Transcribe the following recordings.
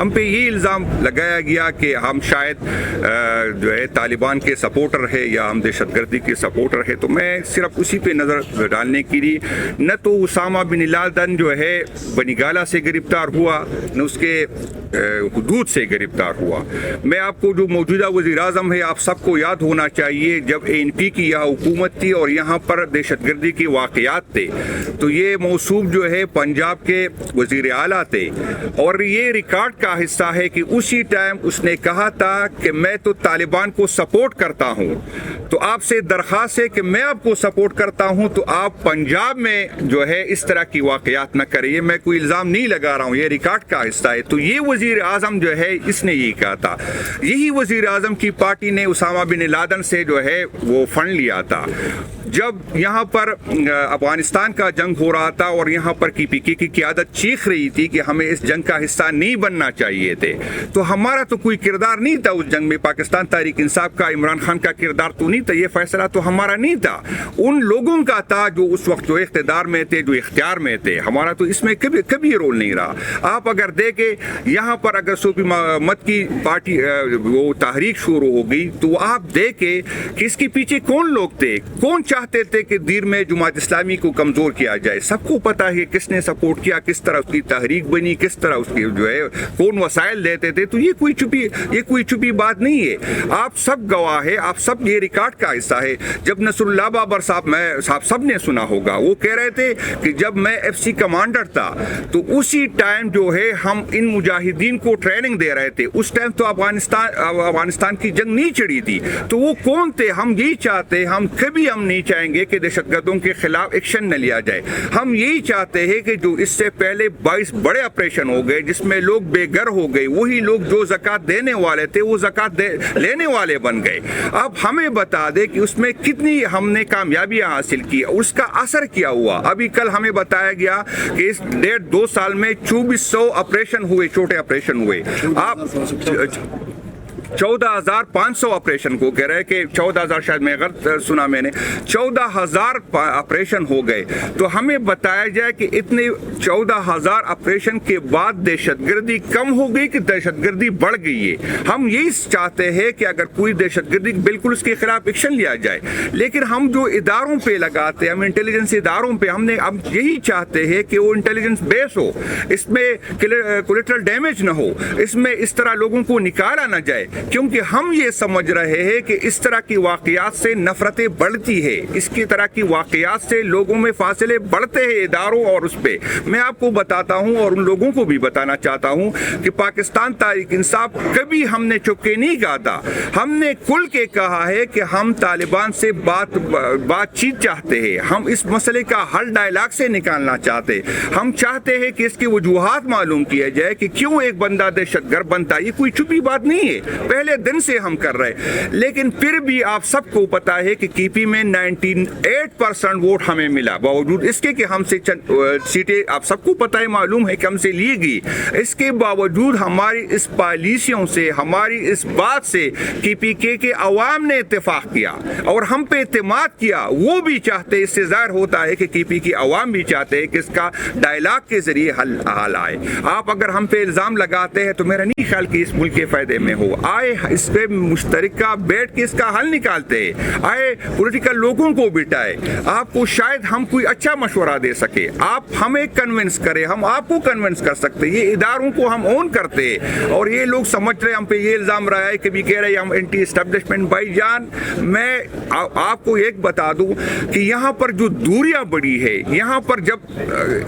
ہم پہ یہ الزام لگایا گیا کہ ہم شاید جو ہے طالبان کے سپورٹر ہے یا ہم دہشت گردی کے سپورٹر ہے. تو میں صرف اسی پہ نظر ڈالنے کے لیے، نہ تو اسامہ بن لادن جو ہے بنگالہ سے گرفتار ہوا، نہ اس کے حدود سے گرفتار ہوا. میں آپ کو جو موجودہ وزیر اعظم ہے، آپ سب کو یاد ہونا چاہیے جب ANP کی یہاں حکومت تھی اور یہاں پر دہشت گردی کے واقعات تھے تو یہ موصوف جو ہے پنجاب کے وزیر اعلیٰ تھے، اور یہ ریکارڈ کا حصہ ہے کہ اسی ٹائم اس نے کہا تھا کہ میں تو طالبان کو سپورٹ کرتا ہوں. تو آپ سے درخواست ہے کہ میں آپ کو سپورٹ کرتا ہوں تو آپ پنجاب میں جو ہے اس طرح کی واقعات نہ کریں. یہ میں کوئی الزام نہیں لگا رہا ہوں، یہ ریکارڈ کا حصہ ہے. تو یہ وزیر اعظم جو ہے اس نے یہ کہا تھا. یہی وزیر اعظم کی پارٹی نے اسامہ بن لادن سے جو ہے وہ فنڈ لیا تھا. جب یہاں پر افغانستان کا جنگ ہو رہا تھا اور یہاں پر KPK کی قیادت چیخ رہی تھی کہ ہمیں اس جنگ کا حصہ نہیں بننا چاہیے تھے، تو ہمارا تو کوئی کردار نہیں تھا اس جنگ میں. پاکستان تحریک انصاف کا، عمران خان کا کردار تو نہیں تھا، یہ فیصلہ تو ہمارا نہیں تھا، ان لوگوں کا تھا جو اس وقت جو اقتدار میں تھے، جو اختیار میں تھے. ہمارا تو اس میں کبھی رول نہیں رہا. آپ اگر دیکھیں یہاں پر اگر صوفی محمد کی پارٹی وہ تحریک شروع ہو گئی تو آپ دیکھیں کہ اس کے پیچھے کون لوگ تھے، کون چاہتے تھے کہ دیر میں جماعت اسلامی کو کمزور کیا جائے. سب کو پتا ہے کس نے سپورٹ کیا، کس طرح اس کی تحریک بنی، کس طرح اس کی جو ہے کون وسائل دیتے تھے. تو یہ کوئی چھپی بات نہیں ہے. آپ سب گواہ ہے، آپ سب یہ ریکارڈ کا حصہ ہے. جب نصر اللہ بابر صاحب سب نے سنا ہوگا، وہ کہہ رہے تھے کہ جب میں FC کمانڈر تھا تو اسی ٹائم جو ہے ہم ان مجاہدین کو ٹریننگ دے رہے تھے. اس ٹائم تو افغانستان کی جنگ نہیں چڑھی تھی. تو وہ کون تھے؟ ہم یہی چاہتے، ہم نہیں چاہیں گے کہ دہشت گردوں کے خلاف ایکشن نہ لیا جائے. ہم یہی چاہتے ہیں کہ جو اس سے پہلے 22 بڑے آپریشن ہو گئے جس میں لوگ بے گھر ہو گئے، وہی لوگ جو زکوٰۃ دینے والے تھے وہ زکوٰۃ لینے والے بن گئے. اب ہمیں بتا دے کہ اس میں کتنی ہم نے کامیابیاں حاصل کی، اس کا اثر کیا ہوا. ابھی کل ہمیں بتایا گیا کہ اس 1.5-2 سال میں 2400 آپریشن ہوئے، چھوٹے آپریشن ہوئے. آپ 14,500 آپریشن کو کہہ رہے کہ 14,000 شاید میں غلط سنا میں نے، 14,000 آپریشن ہو گئے. تو ہمیں بتایا جائے کہ اتنے 14,000 آپریشن کے بعد دہشت گردی کم ہو گئی کہ دہشت گردی بڑھ گئی ہے. ہم یہی چاہتے ہیں کہ اگر کوئی دہشت گردی بالکل اس کے خلاف ایکشن لیا جائے. لیکن ہم جو اداروں پہ لگاتے ہیں، ہم انٹیلیجنس اداروں پہ ہم یہی چاہتے ہیں کہ وہ انٹیلیجنس بیس ہو، اس میں کولیٹرل ڈیمیج نہ ہو، اس میں اس طرح لوگوں کو نکالا نہ جائے. کیونکہ ہم یہ سمجھ رہے ہیں کہ اس طرح کی واقعات سے نفرتیں بڑھتی ہے، اس کی طرح کی واقعات سے لوگوں میں فاصلے بڑھتے ہیں اداروں اور اس پہ. میں آپ کو بتاتا ہوں اور ان لوگوں کو بھی بتانا چاہتا ہوں کہ پاکستان تحریک انصاف کبھی ہم نے چپ کے نہیں کہا تھا. ہم نے کھل کے کہا ہے کہ ہم طالبان سے بات چیت چاہتے ہیں، ہم اس مسئلے کا حل ڈائلاگ سے نکالنا چاہتے. ہم چاہتے ہیں کہ اس کی وجوہات معلوم کیا جائے کہ کیوں ایک بندہ دہشت گرد بنتا. یہ کوئی چھپی بات نہیں ہے، پہلے دن سے ہم کر رہے. لیکن پھر بھی آپ سب کو پتا ہے کہ KP میں 98% ووٹ ہمیں ملا، باوجود اس کے کہ ہم سے چند سیٹیں آپ سب کو پتا ہے، معلوم ہے کہ ہم سے لی گئی. اس کے باوجود ہماری اس پالیسیوں سے، ہماری اس بات سے KPK کے عوام نے اتفاق کیا اور ہم پہ اعتماد کیا. وہ بھی چاہتے، اس سے ظاہر ہوتا ہے کہ KPK عوام بھی چاہتے ہیں کہ اس کا ڈائلاگ کے ذریعے حل آئے. آپ اگر ہم پہ الزام لگاتے ہیں تو میرا نہیں خیال کہ اس ملک کے فائدے میں ہو. آئے اس پہ مشترکہ بیٹھ کے اس کا حل نکالتے ہیں، آئے پولیٹیکل لوگوں کو بٹھائے. آپ کو شاید ہم کوئی اچھا مشورہ دے سکے، آپ ہمیں کنونس کریں، ہم آپ کو کنونس کر سکتے. یہ اداروں کو ہم اون کرتے ہیں اور یہ لوگ سمجھ رہے ہم پہ یہ الزام رہا ہے، کبھی کہہ رہے ہم اینٹی اسٹیبلشمنٹ. بھائی جان، میں آپ کو ایک بتا دوں کہ یہاں پر جو دوریاں بڑی ہے، یہاں پر جب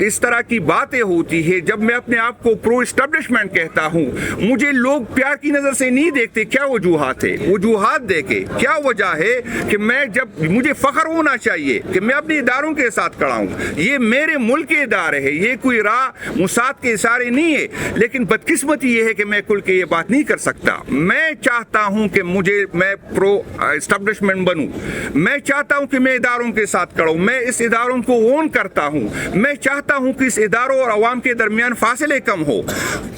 اس طرح کی باتیں ہوتی ہے، جب میں اپنے آپ کو پرو اسٹیبلشمنٹ کہتا ہوں، مجھے لوگ پیار کی نظر سے نہیں دیکھتے. کیا وجوہات ہے؟ وجوہات دیکھے کیا وجہ ہے کہ جب مجھے فخر ہونا چاہیے کہ میں اپنے اداروں کے ساتھ کھڑا ہوں. یہ میرے ملک کے ادارے ہیں، یہ کوئی راہ موساد کے اشارے نہیں ہے. لیکن بدقسمتی یہ ہے کہ میں کھل کے یہ بات نہیں کر سکتا. میں چاہتا ہوں کہ میں پرو اسٹیبلشمنٹ بنوں. میں چاہتا ہوں کہ میں اداروں کے ساتھ کھڑا ہوں. میں اس اداروں کو اون کرتا ہوں. میں چاہتا ہوں کہ اس اداروں اور عوام کے درمیان فاصلے کم ہو.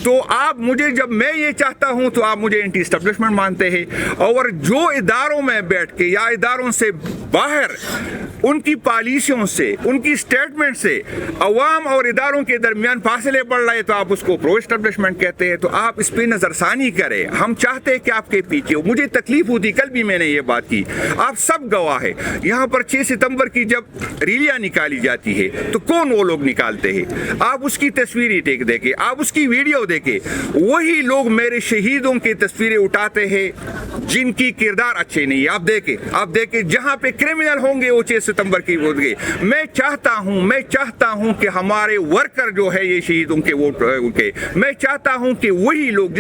تو آپ مجھے، جب میں یہ چاہتا ہوں تو آپ مجھے اینٹی اسٹیبلشمنٹ مانتے ہیں، اور جو اداروں میں بیٹھ کے یا اداروں سے باہر ان کی پالیسیوں سے, ان کی اسٹیٹمنٹ سے عوام اور اداروں کے درمیان فاصلے بڑھ رہے تو آپ اس کو پرو اسٹیبلشمنٹ کہتے ہیں. تو آپ اس پہ نظر ثانی کریں. ہم چاہتے ہیں کہ آپ کے پیچھے, مجھے تکلیف ہوتی, کل بھی میں نے یہ بات کی, آپ سب گواہ ہیں. یہاں پر 6 ستمبر کی جب ریلیاں نکالی جاتی ہے تو کون وہ لوگ نکالتے ہیں؟ آپ اس کی تصویری دیکھیں, آپ اس کی ویڈیو دیکھیں. وہی لوگ میرے شہیدوں کی تصویریں اٹھاتے ہیں جن کی کردار اچھے نہیں ہے. آپ دیکھیں جہاں پہ کرمنل ہوں گے وہ 6 ستمبر کی ووٹ گئے. میں چاہتا ہوں کہ ہمارے ورکر جو ہے یہ شہیدوں کے ووٹ کے, میں چاہتا ہوں کہ وہی لوگ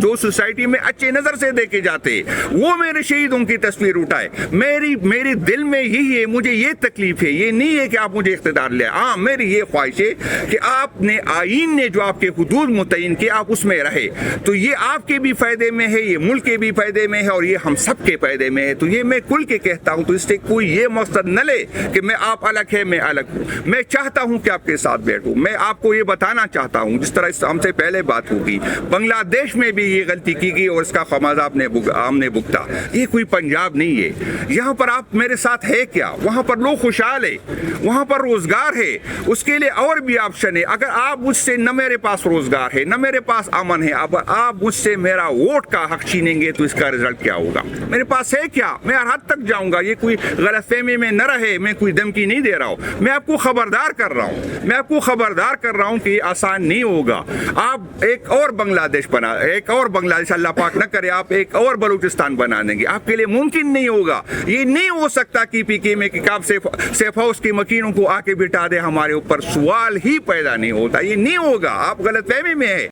جو سوسائٹی میں اچھے نظر سے دیکھے جاتے ہیں وہ میرے شہیدوں کی تصویر اٹھائے. میری دل میں یہی ہے, مجھے یہ تکلیف ہے. یہ نہیں ہے کہ آپ مجھے اقتدار لیں. ہاں, میری یہ خواہش ہے کہ آپ نے آئین نے جو آپ کے حدود متعین کیے آپ اس میں رہے. تو یہ آپ کے بھی فائدے میں ہے, یہ ملک کے بھی فائدے میں ہے, اور یہ ہم سب کے فائدے میں ہے. تو یہ میں کل کے کہتا ہوں. تو اس سے کوئی یہ مقصد نہ لے کہ میں آپ الگ ہے میں الگ ہوں. میں چاہتا ہوں کہ آپ کے ساتھ بیٹھوں. میں آپ کو یہ بتانا چاہتا ہوں, جس طرح ہم سے پہلے بات ہوگی, بنگلہ دیش میں بھی یہ غلطی کی گئی اور اس کا خمیازہ ہم نے بھگتا. یہ کوئی پنجاب نہیں ہے. یہاں پر آپ میرے ساتھ ہے کیا؟ وہاں پر لوگ خوشحال ہے, وہاں پر روزگار ہے, اس کے لیے اور بھی آپشن ہے. اگر آپ مجھ سے, نہ میرے پاس روزگار ہے, نہ میرے پاس امن ہے, اب آپ مجھ سے میرا ووٹ کا حق چھینیں گے تو اس کا رزلٹ کیا ہوگا؟ میرے پاس ہے کیا؟ میں ہر حد تک جاؤں گا. یہ کوئی غلط فہمی میں نہ رہے, میں کوئی دھمکی نہیں دے رہا ہوں. میں آپ کو خبردار کر رہا ہوں کہ یہ آسان نہیں ہوگا. آپ ایک اور بنگلہ دیش اللہ پاک نہ کرے آپ ایک اور بلوچستان بنا دیں گے. آپ کے لیے ممکن نہیں ہوگا. یہ نہیں ہو سکتا کہ پی کے میں آپ سیف ہاؤس کے مکینوں کو آ کے بٹھا دے, ہمارے اوپر سوال ہی پیدا نہیں ہوتا. یہ نہیں ہوگا. آپ غلط فہمی میں ہے.